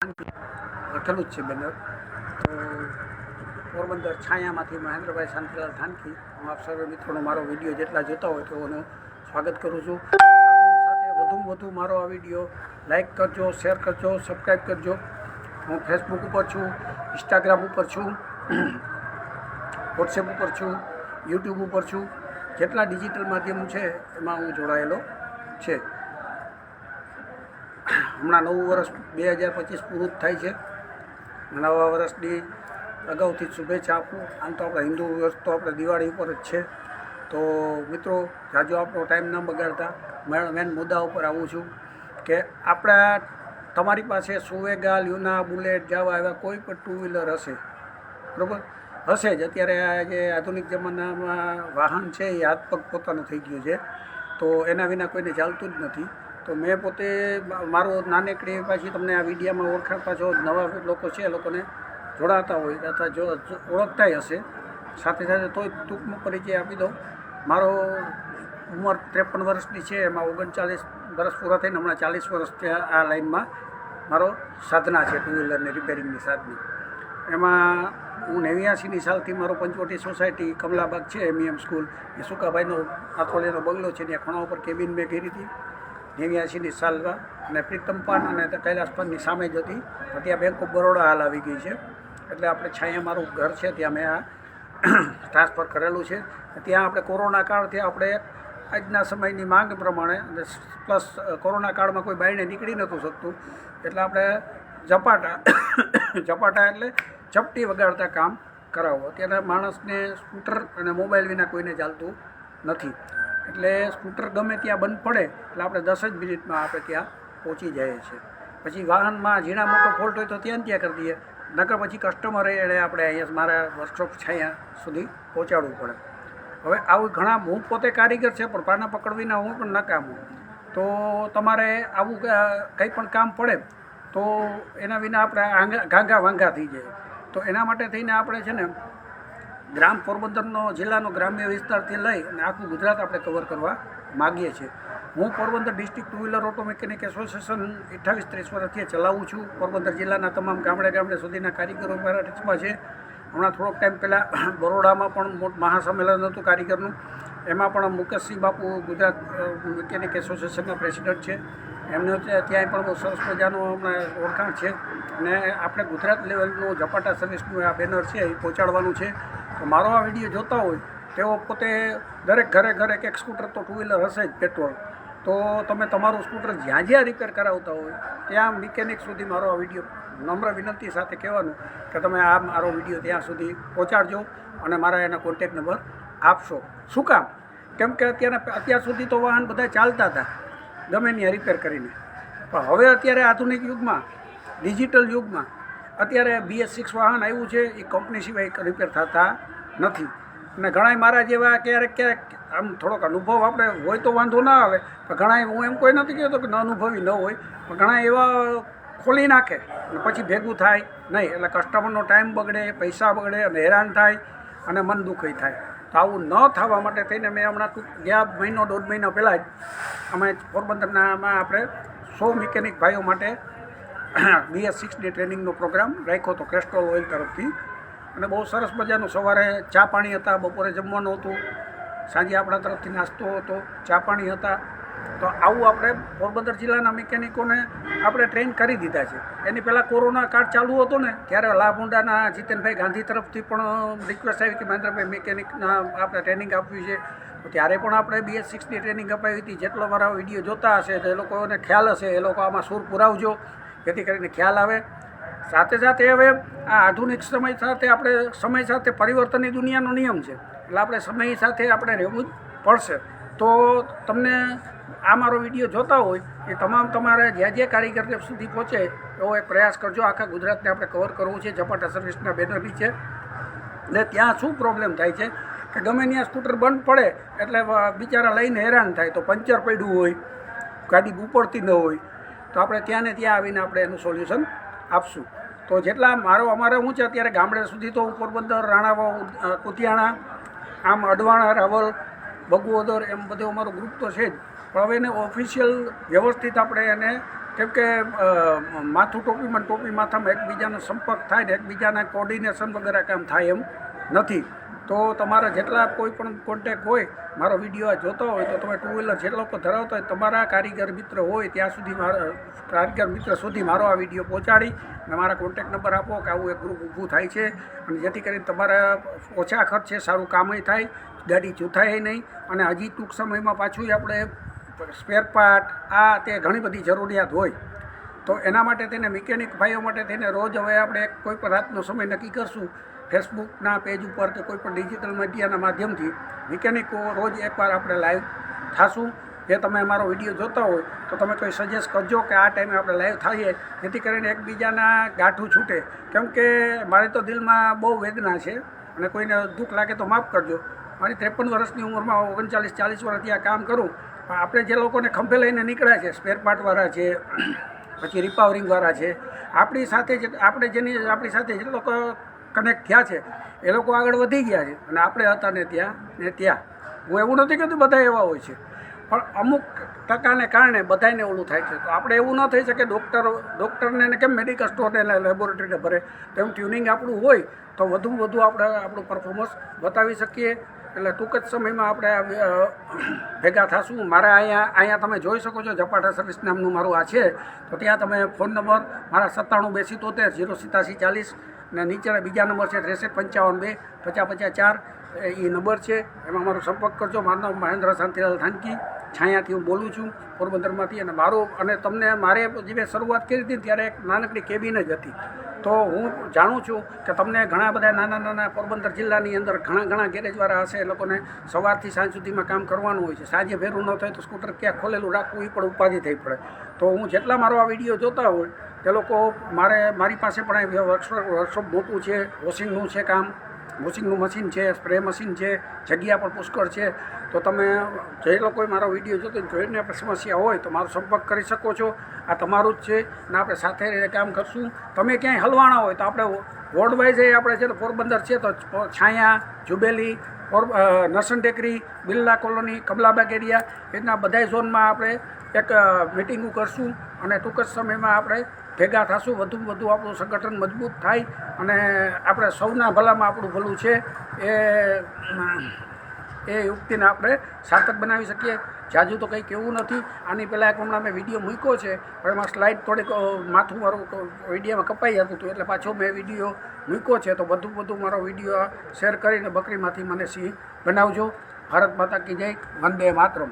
લખેલું જ છે બેનર. તો પોરબંદર છાયામાંથી મહેન્દ્રભાઈ શાંતિલાલ થાનકી, હું આપ સર્વે મિત્રોનો મારો વિડીયો જેટલા જોતા હોય તેઓનું સ્વાગત કરું છું. સાથે વધુમાં વધુ મારો આ વિડીયો લાઈક કરજો, શેર કરજો, સબસ્ક્રાઈબ કરજો. હું ફેસબુક ઉપર છું, ઇન્સ્ટાગ્રામ ઉપર છું, વોટ્સએપ ઉપર છું, યુટ્યુબ ઉપર છું. જેટલા ડિજિટલ માધ્યમ છે એમાં હું જોડાયેલો છે. હમણાં નવું વર્ષ 2025 પૂરું થાય છે. નવા વર્ષની અગાઉથી શુભેચ્છા આપું. આમ તો આપણે હિન્દુ વર્ષ તો આપણે દિવાળી ઉપર જ છે. તો મિત્રો, જાજો આપણો ટાઈમ ન બગાડતા મેન મુદ્દા ઉપર આવું છું કે આપણા તમારી પાસે સુવેગા, લ્યુના, બુલેટ, જાવા એવા કોઈ પણ ટુ વ્હીલર હશે, બરાબર? હશે જ. અત્યારે આ જે આધુનિક જમાનામાં વાહન છે એ હાથ પગ પોતાનું થઈ ગયું છે, તો એના વિના કોઈને ચાલતું જ નથી. તો મેં પોતે મારો નાનકડી પાછી તમને આ વિડીયામાં ઓળખાતા છો નવા લોકો છે, એ લોકોને જોડાતા હોય અથવા જો ઓળખતા હશે. સાથે સાથે તોય ટૂંકમાં પરિચય આપી દઉં. મારો ઉંમર 53 વર્ષની છે. એમાં 39 વર્ષ પૂરા થઈને હમણાં 40 વર્ષ આ લાઈનમાં મારો સાધના છે, ટુ વ્હીલરની રિપેરિંગની સાધના. એમાં હું 89ની સાલથી મારો પંચવટી સોસાયટી કમલાબાગ છે, MEM સ્કૂલ, એ સુકાભાઈનો આથોલીનો બંગલો છે, ત્યાં ખૂણા ઉપર કેબિન મેં કરી હતી 89ની સાલમાં. અને પ્રીતમ પાન અને કૈલાસ પાનની સામે જ હતી. ત્યાં બેંક ઓફ બરોડા હાલ આવી ગઈ છે. એટલે આપણે છાયા મારું ઘર છે, ત્યાં મેં આ ટ્રાન્સફર કરેલું છે. ત્યાં આપણે કોરોના કાળથી આપણે આજના સમયની માંગ પ્રમાણે અને પ્લસ કોરોના કાળમાં કોઈ બાયણે નીકળી નહોતું શકતું, એટલે આપણે ઝપાટા એટલે ચપટી વગાડતા કામ કરાવો. અત્યારે માણસને સ્કૂટર અને મોબાઈલ વિના કોઈને ચાલતું નથી. એટલે સ્કૂટર ગમે ત્યાં બંધ પડે એટલે આપણે 10 જ મિનિટમાં આપણે ત્યાં પહોંચી જઈએ છીએ. પછી વાહનમાં ઝીણા મોટો ફોલ્ટ હોય તો ત્યાં કરી દઈએ, નકર પછી કસ્ટમરે એણે આપણે અહીંયા મારા વર્કશોપ છાયા સુધી પહોંચાડવું પડે. હવે આવું ઘણા, હું પોતે કારીગર છે પણ પાના પકડવીના હું પણ નકામું. તો તમારે આવું કંઈ પણ કામ પડે તો એના વિના આપણે ઘાંઘા વાંઘા થઈ જાય. તો એના માટે થઈને આપણે છે ને ગ્રામ પોરબંદરનો જિલ્લાનો ગ્રામ્ય વિસ્તારથી લઈ અને આખું ગુજરાત આપણે કવર કરવા માગીએ છીએ. હું Porbandar district two wheeler auto mechanic association 28-30 વર્ષથી ચલાવું છું. પોરબંદર જિલ્લાના તમામ ગામડે સુધીના કારીગરો મારા ટચમાં છે. હમણાં થોડોક ટાઈમ પહેલાં બરોડામાં પણ મહાસંમેલન હતું કારીગરનું. એમાં પણ મુકેશસિંહ બાપુ ગુજરાત મિકેનિક એસોસિએશનના પ્રેસિડન્ટ છે. એમને ત્યાં પણ બહુ સરસ મજાનું હમણાં ઓળખાણ છે. અને આપણે ગુજરાત લેવલનું ઝપાટા સર્વિસનું આ બેનર છે એ પહોંચાડવાનું છે. તો મારો આ વિડીયો જોતા હોય તેઓ પોતે દરેક ઘરે એક સ્કૂટર તો ટુ વ્હીલર હશે જ, પેટ્રોલ. તો તમે તમારું સ્કૂટર જ્યાં રિપેર કરાવતા હોય ત્યાં મિકેનિક સુધી મારો આ વિડીયો નમ્ર વિનંતી સાથે કહેવાનું કે તમે આ મારો વિડીયો ત્યાં સુધી પહોંચાડજો અને મારા એના કોન્ટેક નંબર આપશો. શું કામ? કેમ કે અત્યાર સુધી તો વાહન બધા ચાલતા હતા ગમે ત્યાં રિપેર કરીને, પણ હવે અત્યારે આધુનિક યુગમાં, ડિજિટલ યુગમાં અત્યારે BS6 વાહન આવ્યું છે, એ કંપની સિવાય રિપેર થતા નથી. અને ઘણાય મારા જેવા ક્યારેક આમ થોડોક અનુભવ આપણે હોય તો વાંધો ના આવે, પણ ઘણા, હું એમ કોઈ નથી કહેતો કે ન અનુભવી ન હોય, પણ ઘણા એવા ખોલી નાખે અને પછી ભેગું થાય નહીં. એટલે કસ્ટમરનો ટાઈમ બગડે, પૈસા બગડે અને હેરાન થાય અને મન દુઃખી થાય. તો આવું ન થવા માટે થઈને મેં હમણાં ગયા 1.5 મહિના પહેલાં જ અમે પોરબંદરનામાં આપણે 100 મિકેનિક ભાઈઓ માટે BS6ની ટ્રેનિંગનો પ્રોગ્રામ રાખ્યો હતો કેસ્ટ્રોલ ઓઇલ તરફથી. અને બહુ સરસ મજાનું સવારે ચા પાણી હતા, બપોરે જમવાનું હતું, સાંજે આપણા તરફથી નાસ્તો હતો, ચા પાણી હતા. તો આવું આપણે પોરબંદર જિલ્લાના મિકેનિકોને આપણે ટ્રેન કરી દીધા છે. એની પહેલાં કોરોના કાળ ચાલુ હતો ને ત્યારે લાભુંડાના જીતેનભાઈ ગાંધી તરફથી પણ રિક્વેસ્ટ આવી કે મહેન્દ્રભાઈ મિકેનિકના આપણે ટ્રેનિંગ આપવી છે. તો ત્યારે પણ આપણે BS6ની ટ્રેનિંગ અપાવી હતી. જેટલો મારા વિડીયો જોતા હશે તો એ લોકોને ખ્યાલ હશે, એ લોકો આમાં સૂર પુરાવજો જેથી કરીને ખ્યાલ આવે. સાથે સાથે હવે આ આધુનિક સમય સાથે આપણે સમય સાથે પરિવર્તનની દુનિયાનો નિયમ છે, એટલે આપણે સમય સાથે આપણે રહેવું જ પડશે. તો તમને આ મારો વિડીયો જોતા હોય એ તમામ તમારે જે કારીગર સુધી પહોંચે એવો એક પ્રયાસ કરજો. આખા ગુજરાતને આપણે કવર કરવું છે ઝપાટા સર્વિસના બેનરની છે. ને ત્યાં શું પ્રોબ્લેમ થાય છે કે ગમે ત્યાં સ્કૂટર બંધ પડે એટલે બિચારા લઈને હેરાન થાય. તો પંચર પડ્યું હોય, ગાડી ઉપડતી ન હોય, તો આપણે ત્યાં ને ત્યાં આવીને આપણે એનું સોલ્યુશન આપશું. તો જેટલા અમારે શું છે અત્યારે ગામડે સુધી તો હું પોરબંદર, રાણાવાવ, કુતિયાણા, આમ અડવાણા, રાવલ, બગુઓદર એમ બધું અમારું ગ્રુપ તો છે જ. પણ હવે એને ઓફિશિયલ વ્યવસ્થિત આપણે એને કેમ કે માથું ટોપીમાં ટોપી માથામાં એકબીજાનો સંપર્ક થાય ને એકબીજાના કોર્ડિનેશન વગેરે કામ થાય એમ નથી. તો તમારા જેટલા કોઈ પણ કોન્ટેક હોય, મારો વિડીયો જોતો હોય તો તમે ટુ વ્હીલર જેટલા લોકો ધરાવતા હોય, તમારા કારીગર મિત્ર હોય ત્યાં સુધી કારીગર મિત્ર સુધી મારો આ વિડીયો પહોંચાડી અને મારા કોન્ટેક નંબર આપો કે આવું એક ગ્રુપ ઊભું થાય છે, અને જેથી કરીને તમારા ઓછા ખર્ચે સારું કામય થાય, ગાડી જૂથાય નહીં, અને હજી ટૂંક સમયમાં પાછું આપણે સ્પેર પાર્ટ આ તે ઘણી બધી જરૂરિયાત હોય. તો એના માટે થઈને મિકેનિક ભાઈઓ માટે થઈને રોજ હવે આપણે કોઈ પણ રાતનો સમય નક્કી કરશું, ફેસબુકના પેજ ઉપર કે કોઈ પણ ડિજિટલ મીડિયાના માધ્યમથી મિકેનિકો રોજ એકવાર આપણે લાઈવ થાશું. જે તમે અમારો વિડીયો જોતા હોય તો તમે કોઈ સજેસ્ટ કરજો કે આ ટાઈમે આપણે લાઈવ થઈએ, જેથી કરીને એકબીજાના ગાંઠું છૂટે. કેમ કે મારે તો દિલમાં બહુ વેદના છે, અને કોઈને દુઃખ લાગે તો માફ કરજો. મારી 53 વર્ષની ઉંમરમાં 39-40 વર્ષથી આ કામ કરું, પણ આપણે જે લોકોને ખંભે લઈને નીકળ્યા છે, સ્પેર પાર્ટવાળા છે, પછી રિપાવરિંગવાળા છે, આપણી સાથે આપણી સાથે જે લોકો કનેક્ટ થયા છે એ લોકો આગળ વધી ગયા છે, અને આપણે હતા ને ત્યાં. હું એવું નથી કહેતું બધા એવા હોય છે, પણ અમુક ટકાને કારણે બધાને ઓલું થાય છે. તો આપણે એવું ન થઈ શકે ડૉક્ટરને કેમ મેડિકલ સ્ટોરને લેબોરેટરીને ભરે, તો એમ ટ્યુનિંગ આપણું હોય તો વધુમાં વધુ આપણે આપણું પરફોર્મન્સ બતાવી શકીએ. એટલે ટૂંક જ સમયમાં આપણે ભેગા થશું. મારા અહીંયા તમે જોઈ શકો છો, ઝપાટા સર્વિસ નામનું મારું આ છે, તો ત્યાં તમે ફોન નંબર મારા 97 277 087 40 ને નીચે બીજા નંબર છે 63 55 2 50 54 એ નંબર છે, એમાં મારો સંપર્ક કરજો. મારું નામ મહેન્દ્ર શાંતિલાલ થાનકી, છાયાથી હું બોલું છું, પોરબંદરમાંથી. અને તમને મારે જે શરૂઆત કરી હતી ત્યારે એક નાનકડી કેબિન જ હતી. તો હું જાણું છું કે તમને ઘણા બધા નાના પોરબંદર જિલ્લાની અંદર ઘણા ગેરેજવાળા હશે, એ લોકોને સવારથી સાંજ સુધીમાં કામ કરવાનું હોય છે. સાંજે ભેરું ન થાય તો સ્કૂટર ક્યાં ખોલેલું રાખવું એ પણ ઉપાધિ થઈ પડે. તો હું જેટલા મારો આ વિડીયો જોતા હોય તે લોકો મારી પાસે પણ વર્કશોપ મોટું છે, વોશિંગનું છે કામ, વોશિંગનું મશીન છે, સ્પ્રે મશીન છે, જગ્યા પણ પુષ્કળ છે. તો તમે જે લોકોએ મારો વિડીયો જોતો જોઈને આપણે સમસ્યા હોય તો મારો સંપર્ક કરી શકો છો. આ તમારું જ છે ને આપણે સાથે રહીને કામ કરશું. તમે ક્યાંય હલવાના હોય તો આપણે વોર્ડ વાઇઝ આપણે છે, પોરબંદર છે તો છાયા, જુબેલી, નરસન ટેકરી, બિરલા કોલોની, કમલાબાગ એરિયા, એના બધા ઝોનમાં આપણે એક મિટિંગો કરશું, અને ટૂંક જ સમયમાં આપણે ભેગા થશું. વધુમાં વધુ આપણું સંગઠન મજબૂત થાય, અને આપણે સૌના ભલામાં આપણું ભલું છે એ યુક્તિને આપણે સાર્થક બનાવી શકીએ. જાજુ તો કંઈ કહેવું નથી. આની પહેલાં એક હમણાં મેં વિડીયો મૂક્યો છે, પણ એમાં સ્લાઇડ થોડીક માથું મારું વિડીયોમાં કપાઈ જતું હતું, એટલે પાછો મેં વિડીયો મૂક્યો છે. તો બધું મારો વિડીયો શેર કરીને બકરીમાંથી મને સિંહ બનાવજો. ભારત માતા કી જય, વંદે માતરમ.